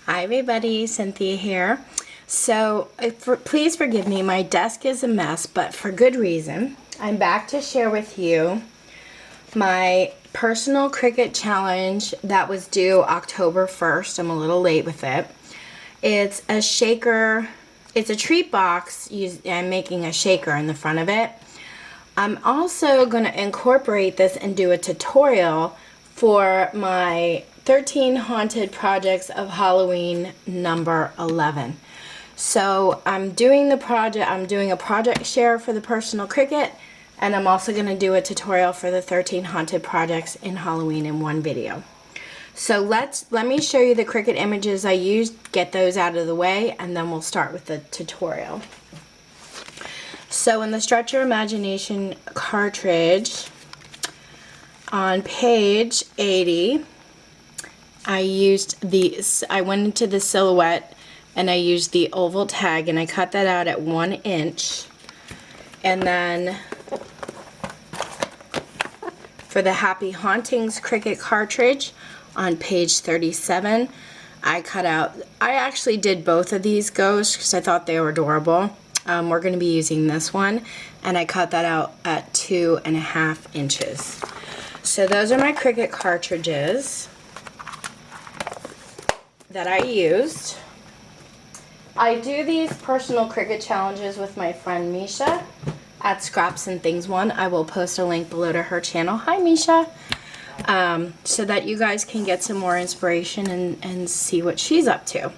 Hi everybody, Cynthia here. So please forgive me, my desk is a mess, but for good reason. I'm back to share with you my personal Cricut challenge that was due October 1st. I'm a little late with it. It's a shaker, it's a treat box. I'm making a shaker in the front of it. I'm also going to incorporate this and do a tutorial for my 13 Haunted Projects of Halloween number 11. So I'm doing a project share for the personal Cricut, and I'm also going to do a tutorial for the 13 Haunted Projects in Halloween in one video. So let me show you the Cricut images I used, get those out of the way, and then we'll start with the tutorial. So in the Stretch Your Imagination cartridge, on page 80, I went into the silhouette and I used the oval tag and I cut that out at 1 inch. And then for the Happy Hauntings Cricut cartridge on page 37, I actually did both of these ghosts because I thought they were adorable. We're going to be using this one, and I cut that out at 2.5 inches. So those are my Cricut cartridges that I used. I do these personal Cricut challenges with my friend Misha at Scraps and Things 1. I will post a link below to her channel. Hi Misha! So that you guys can get some more inspiration and see what she's up to.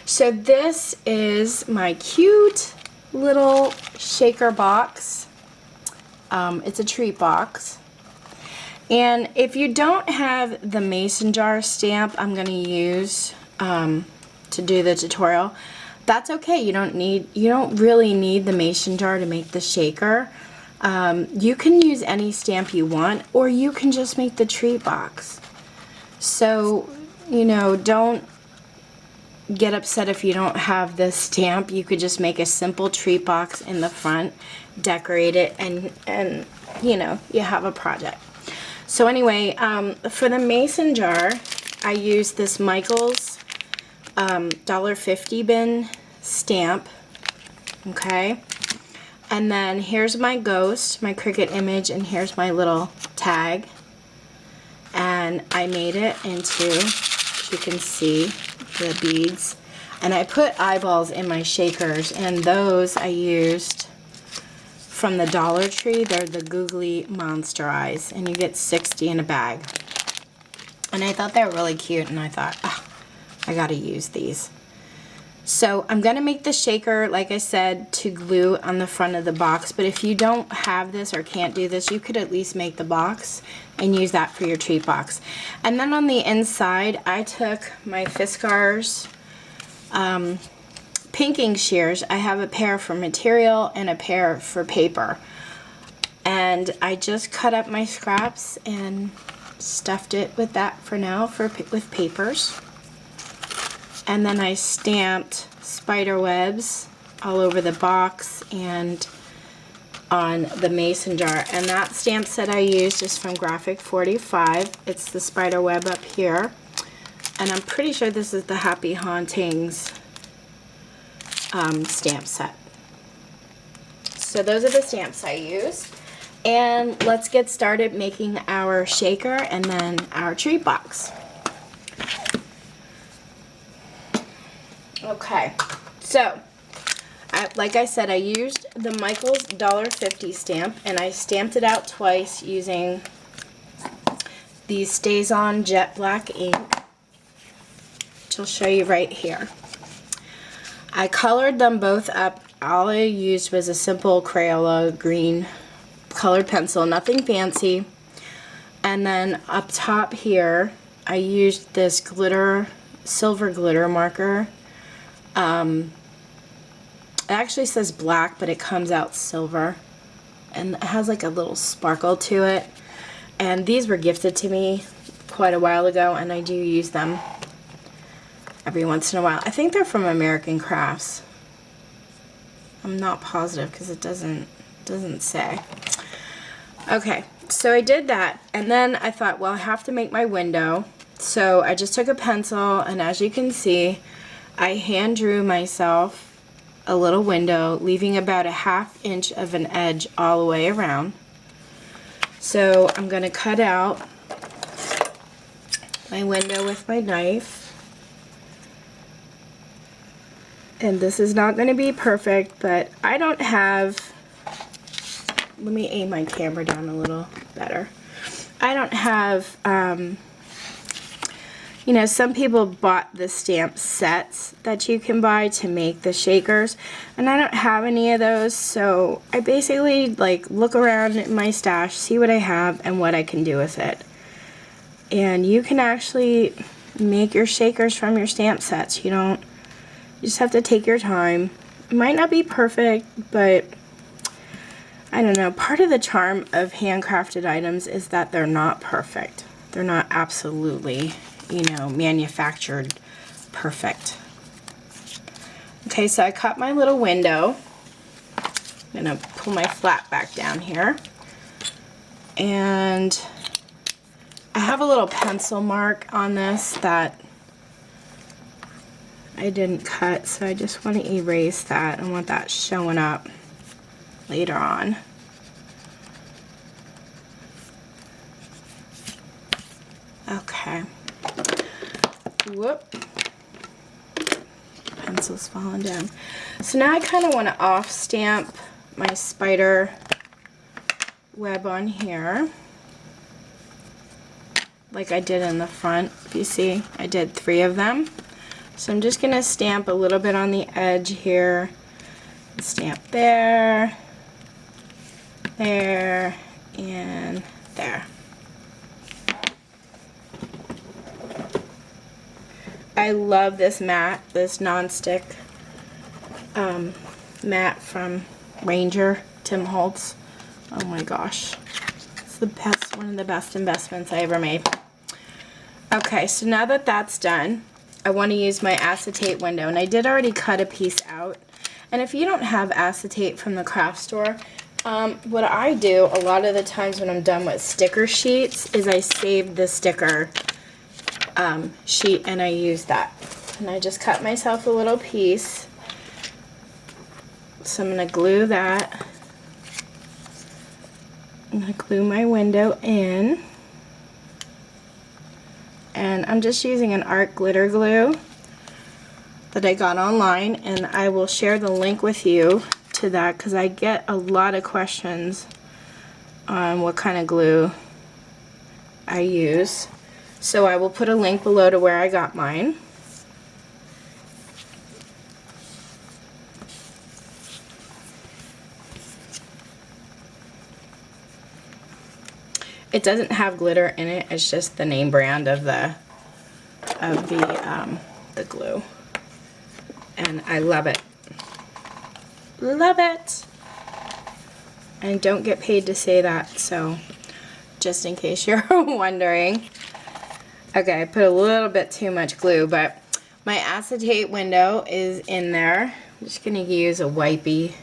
So this is my cute little shaker box. It's a treat box. And if you don't have the mason jar stamp I'm going to use to do the tutorial, that's okay. You don't really need the mason jar to make the shaker. You can use any stamp you want, or you can just make the treat box. So, don't get upset if you don't have this stamp. You could just make a simple treat box in the front, decorate it, and you have a project. So anyway, for the mason jar, I used this Michaels $1.50 bin stamp, okay? And then here's my ghost, my Cricut image, and here's my little tag. And I made it into, as you can see, the beads. And I put eyeballs in my shakers, and those I used from the Dollar Tree. They're the Googly Monster Eyes, and you get 60 in a bag. And I thought they were really cute, and I thought, I gotta use these. So I'm gonna make the shaker, like I said, to glue on the front of the box, but if you don't have this or can't do this, you could at least make the box and use that for your treat box. And then on the inside, I took my Fiskars pinking shears. I have a pair for material and a pair for paper. And I just cut up my scraps and stuffed it with that for now, with papers. And then I stamped spider webs all over the box and on the mason jar. And that stamp set I used is from Graphic 45. It's the spider web up here. And I'm pretty sure this is the Happy Hauntings stamp set. So those are the stamps I used. And let's get started making our shaker and then our treat box. Okay, so like I said, I used the Michaels $1.50 stamp, and I stamped it out twice using the StazOn Jet Black ink, which I'll show you right here. I colored them both up. All I used was a simple Crayola green colored pencil, nothing fancy. And then up top here, I used this silver glitter marker. It actually says black, but it comes out silver, and it has like a little sparkle to it. And these were gifted to me quite a while ago, and I do use them every once in a while. I think they're from American Crafts. I'm not positive because it doesn't say. Okay, so I did that, and then I thought, well, I have to make my window. So I just took a pencil, and as you can see, I hand drew myself a little window, leaving about a 1/2 inch of an edge all the way around. So I'm going to cut out my window with my knife. And this is not going to be perfect, but I don't have, let me aim my camera down a little better. I don't have, you know, some people bought the stamp sets that you can buy to make the shakers, and I don't have any of those, so I basically like look around in my stash, see what I have and what I can do with it. And you can actually make your shakers from your stamp sets. You just have to take your time. It might not be perfect, but I don't know. Part of the charm of handcrafted items is that they're not perfect. They're not absolutely, you know, manufactured perfect. Okay, so I cut my little window. I'm gonna pull my flat back down here. And I have a little pencil mark on this that I didn't cut, so I just want to erase that. I want that showing up later on. Okay. Whoop. Pencil's falling down. So now I kind of want to off stamp my spider web on here, like I did in the front. You see, I did 3 of them. So I'm just going to stamp a little bit on the edge here. Stamp there, there, and there. I love this mat, this non-stick mat from Ranger, Tim Holtz. Oh my gosh. It's the best, one of the best investments I ever made. Okay, so now that that's done, I want to use my acetate window, and I did already cut a piece out. And if you don't have acetate from the craft store, what I do a lot of the times when I'm done with sticker sheets is I save the sticker sheet and I use that. And I just cut myself a little piece. So I'm going to glue that. I'm going to glue my window in. And I'm just using an art glitter glue that I got online, and I will share the link with you to that because I get a lot of questions on what kind of glue I use. So I will put a link below to where I got mine. It doesn't have glitter in it, it's just the name brand of the glue. And I love it. Love it! And don't get paid to say that, so just in case you're wondering. Okay, I put a little bit too much glue, but my acetate window is in there. I'm just gonna use a wipey,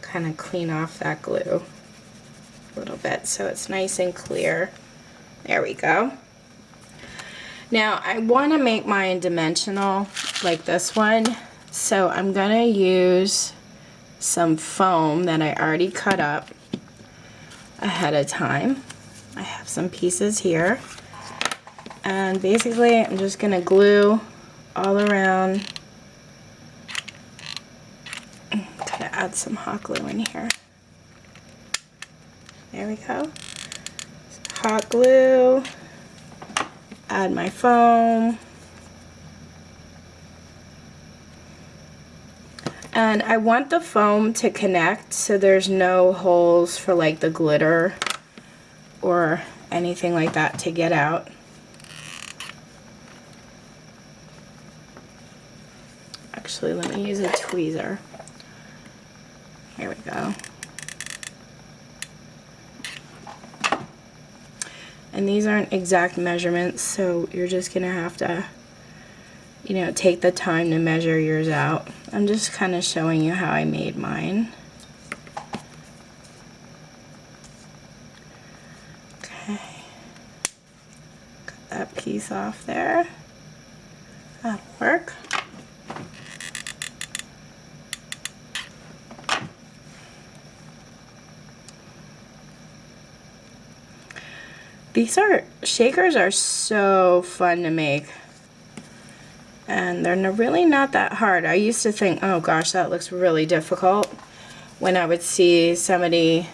kind of clean off that glue a little bit so it's nice and clear. There we go. Now I want to make mine dimensional like this one, so I'm gonna use some foam that I already cut up ahead of time. I have some pieces here, and basically I'm just gonna glue all around. Gotta add some hot glue in here. There we go. Hot glue. Add my foam. And I want the foam to connect so there's no holes for like the glitter or anything like that to get out. Actually, let me use a tweezer. Here we go. And these aren't exact measurements, so you're just gonna have to, you know, take the time to measure yours out. I'm just kind of showing you how I made mine. Okay. Cut that piece piece off there. That'll work. These shakers are so fun to make. And they're really not that hard. I used to think, oh gosh, that looks really difficult when I would see somebody,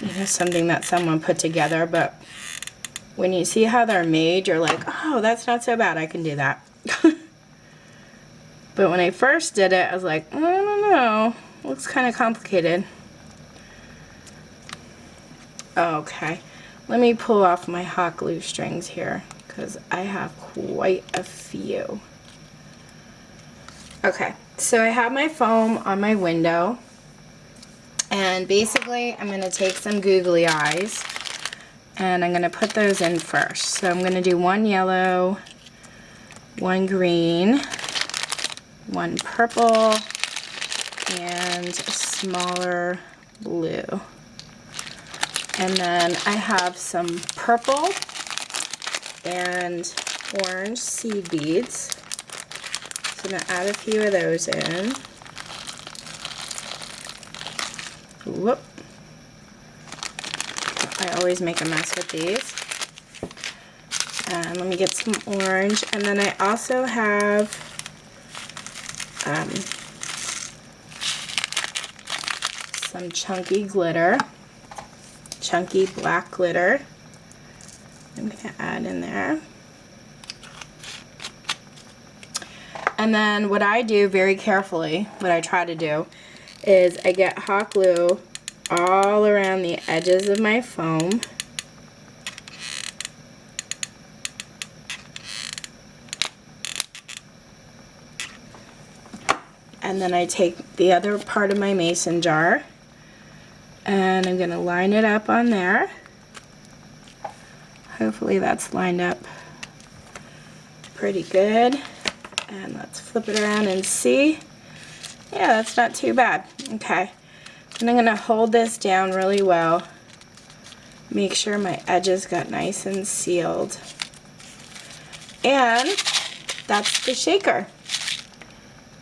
you know, something that someone put together, but when you see how they're made, you're like, oh, that's not so bad, I can do that. But when I first did it, I was like, I don't know, looks kind of complicated. Okay, let me pull off my hot glue strings here, because I have quite a few. Okay, so I have my foam on my window, and basically I'm going to take some googly eyes and I'm going to put those in first. So I'm going to do one yellow, one green, one purple, and a smaller blue. And then I have some purple and orange seed beads. So I'm going to add a few of those in. Whoop. I always make a mess with these. And let me get some orange. And then I also have some chunky glitter. Chunky black glitter. I'm going to add in there. And then what I do very carefully, what I try to do, is I get hot glue all around the edges of my foam. And then I take the other part of my mason jar and I'm going to line it up on there. Hopefully that's lined up pretty good. And let's flip it around and see. Yeah, that's not too bad. Okay. And I'm going to hold this down really well. Make sure my edges got nice and sealed. And that's the shaker.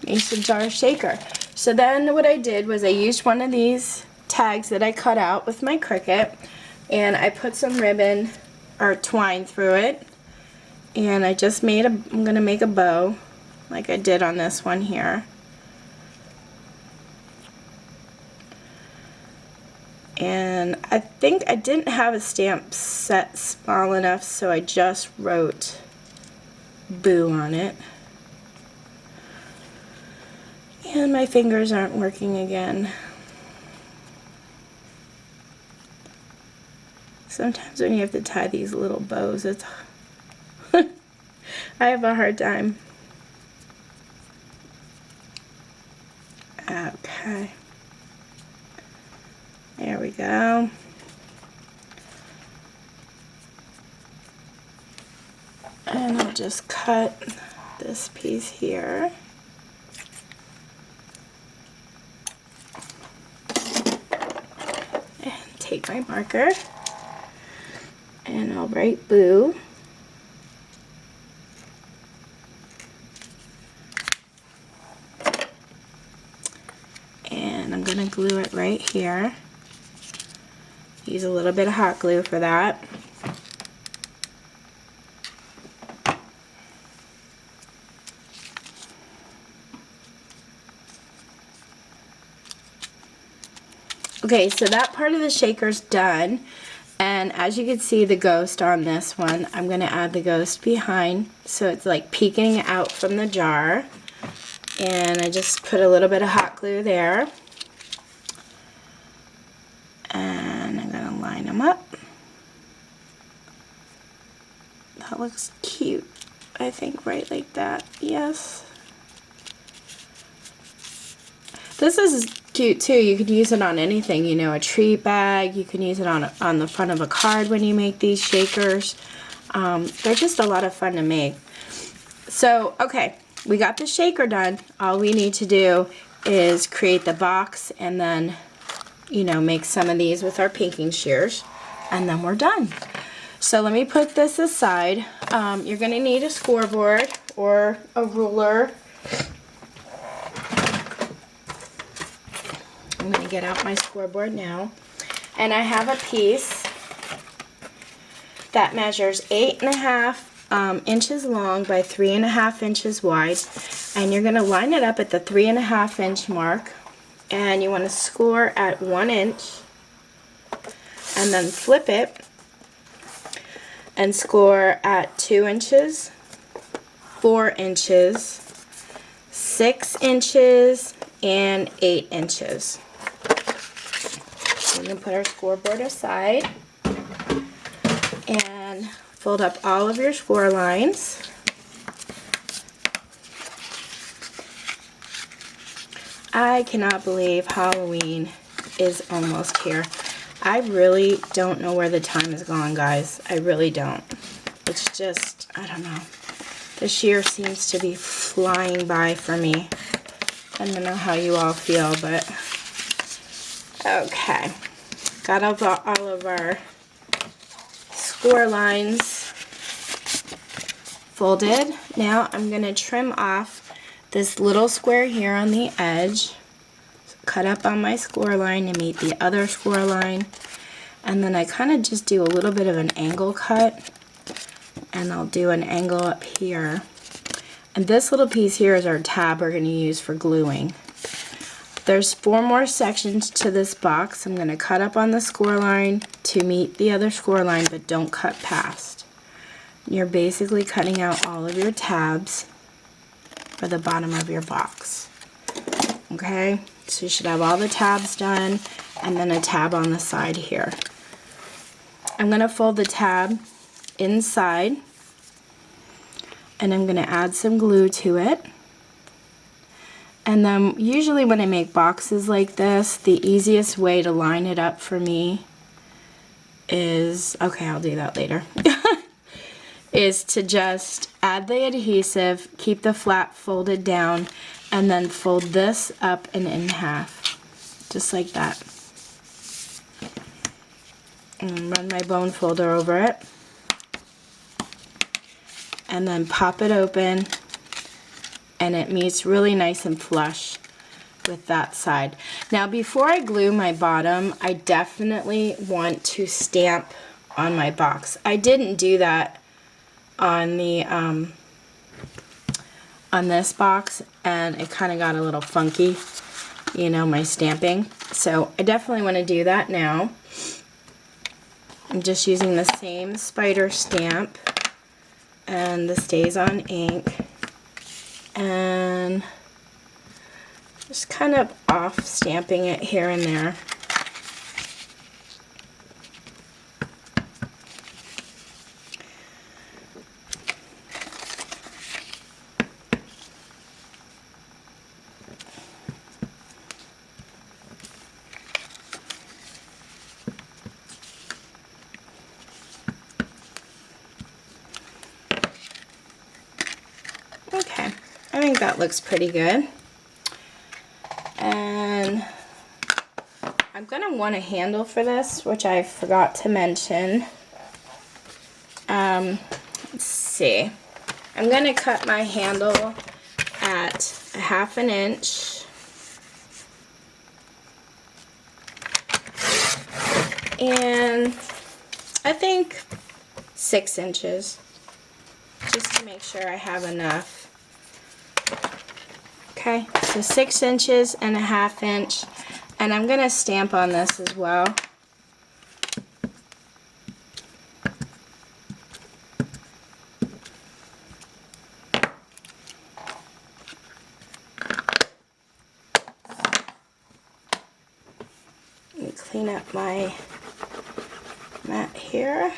Mason jar shaker. So then what I did was I used one of these tags that I cut out with my Cricut, and I put some ribbon or twine through it, and I just made I'm going to make a bow like I did on this one here. And I think I didn't have a stamp set small enough, so I just wrote Boo on it. And my fingers aren't working again. Sometimes when you have to tie these little bows, it's I have a hard time. Okay. There we go. And I'll just cut this piece here. And take my marker. And I'll write Boo. And I'm going to glue it right here. Use a little bit of hot glue for that. Okay, so that part of the shaker's done. And as you can see the ghost on this one, I'm going to add the ghost behind so it's like peeking out from the jar. And I just put a little bit of hot glue there. And I'm going to line them up. That looks cute. I think right like that. Yes. This is cute too. You could use it on anything, you know, a treat bag. You can use it on the front of a card when you make these shakers. They're just a lot of fun to make. So, okay, we got the shaker done. All we need to do is create the box and then, you know, make some of these with our pinking shears, and then we're done. So let me put this aside. You're going to need a scoreboard or a ruler. I'm going to get out my scoreboard now. And I have a piece that measures 8.5 inches long by 3.5 inches wide. And you're going to line it up at the 3.5 inch mark. And you want to score at 1 inch. And then flip it and score at 2 inches, 4 inches, 6 inches, and 8 inches. We're going to put our scoreboard aside and fold up all of your score lines. I cannot believe Halloween is almost here. I really don't know where the time has gone, guys. I really don't. It's just, I don't know. This year seems to be flying by for me. I don't know how you all feel, but okay. Got all of our score lines folded. Now I'm going to trim off this little square here on the edge. Cut up on my score line to meet the other score line, and then I kind of just do a little bit of an angle cut, and I'll do an angle up here. And this little piece here is our tab we're going to use for gluing. There's 4 more sections to this box. I'm going to cut up on the score line to meet the other score line, but don't cut past. You're basically cutting out all of your tabs for the bottom of your box. Okay? So you should have all the tabs done, and then a tab on the side here. I'm going to fold the tab inside, and I'm going to add some glue to it. And then usually when I make boxes like this, the easiest way to line it up for me is, okay, I'll do that later, is to just add the adhesive, keep the flap folded down, and then fold this up and in half, just like that. And run my bone folder over it. And then pop it open, and it meets really nice and flush with that side. Now before I glue my bottom, I definitely want to stamp on my box. I didn't do that on the on this box, and it kind of got a little funky, you know, my stamping. So I definitely want to do that now. I'm just using the same spider stamp and the Stays On ink, and just kind of off stamping it here and there. Okay, I think that looks pretty good. And I'm going to want a handle for this, which I forgot to mention. Let's see. I'm going to cut my handle at 1/2 inch. And I think 6 inches, just to make sure I have enough. Okay, so 6 inches and 1/2 inch, and I'm going to stamp on this as well. Let me clean up my mat here.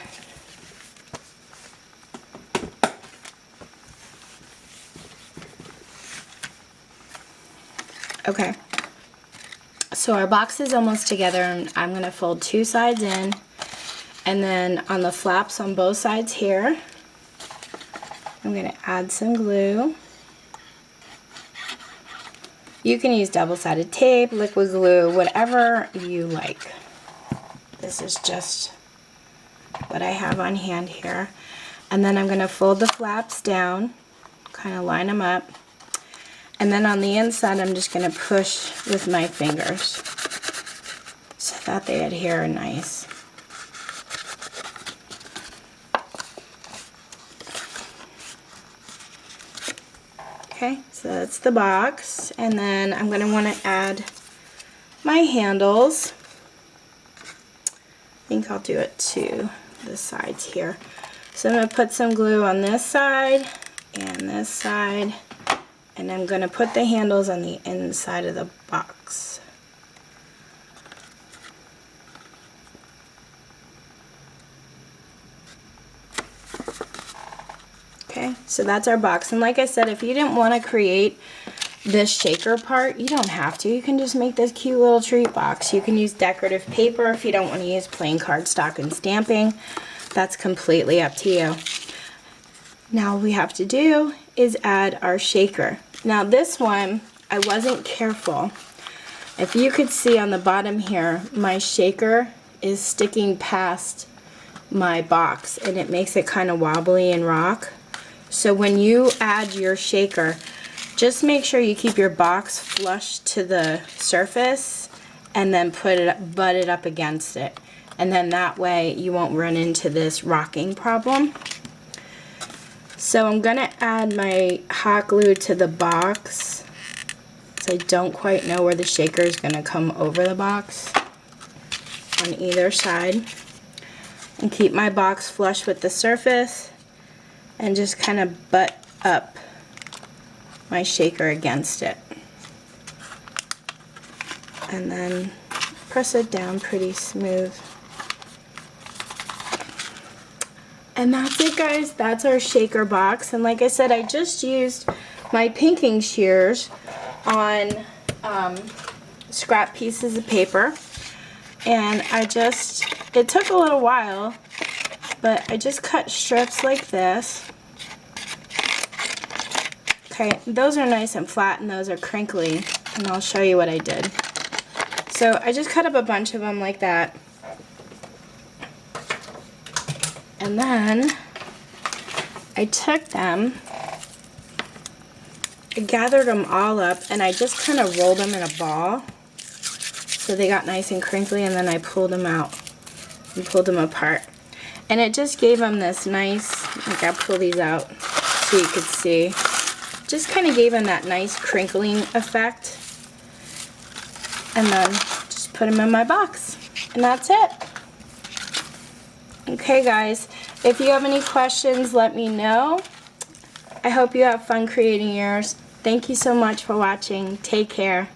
Okay, so our box is almost together, and I'm going to fold 2 sides in, and then on the flaps on both sides here, I'm going to add some glue. You can use double-sided tape, liquid glue, whatever you like. This is just what I have on hand here. And then I'm going to fold the flaps down, kind of line them up. And then on the inside, I'm just going to push with my fingers so that they adhere nice. Okay, so that's the box. And then I'm going to want to add my handles. I think I'll do it to the sides here. So I'm going to put some glue on this side and this side, and I'm going to put the handles on the inside of the box. Okay, so that's our box. And like I said, if you didn't want to create this shaker part, you don't have to. You can just make this cute little treat box. You can use decorative paper if you don't want to use plain cardstock and stamping. That's completely up to you. Now all we have to do is add our shaker. Now this one, I wasn't careful. If you could see on the bottom here, my shaker is sticking past my box and it makes it kind of wobbly and rock. So when you add your shaker, just make sure you keep your box flush to the surface and then butt it up against it. And then that way you won't run into this rocking problem. So I'm going to add my hot glue to the box. So I don't quite know where the shaker is going to come over the box on either side. And keep my box flush with the surface and just kind of butt up my shaker against it. And then press it down pretty smooth. And that's it, guys. That's our shaker box. And like I said, I just used my pinking shears on scrap pieces of paper. And it took a little while, but I just cut strips like this. Okay, those are nice and flat and those are crinkly, and I'll show you what I did. So I just cut up a bunch of them like that. And then I took them, I gathered them all up, and I just kind of rolled them in a ball. So they got nice and crinkly, and then I pulled them out and pulled them apart. And it just gave them this nice, like I'll pull these out so you could see. Just kind of gave them that nice crinkling effect. And then just put them in my box. And that's it. Okay guys, if you have any questions, let me know. I hope you have fun creating yours. Thank you so much for watching. Take care.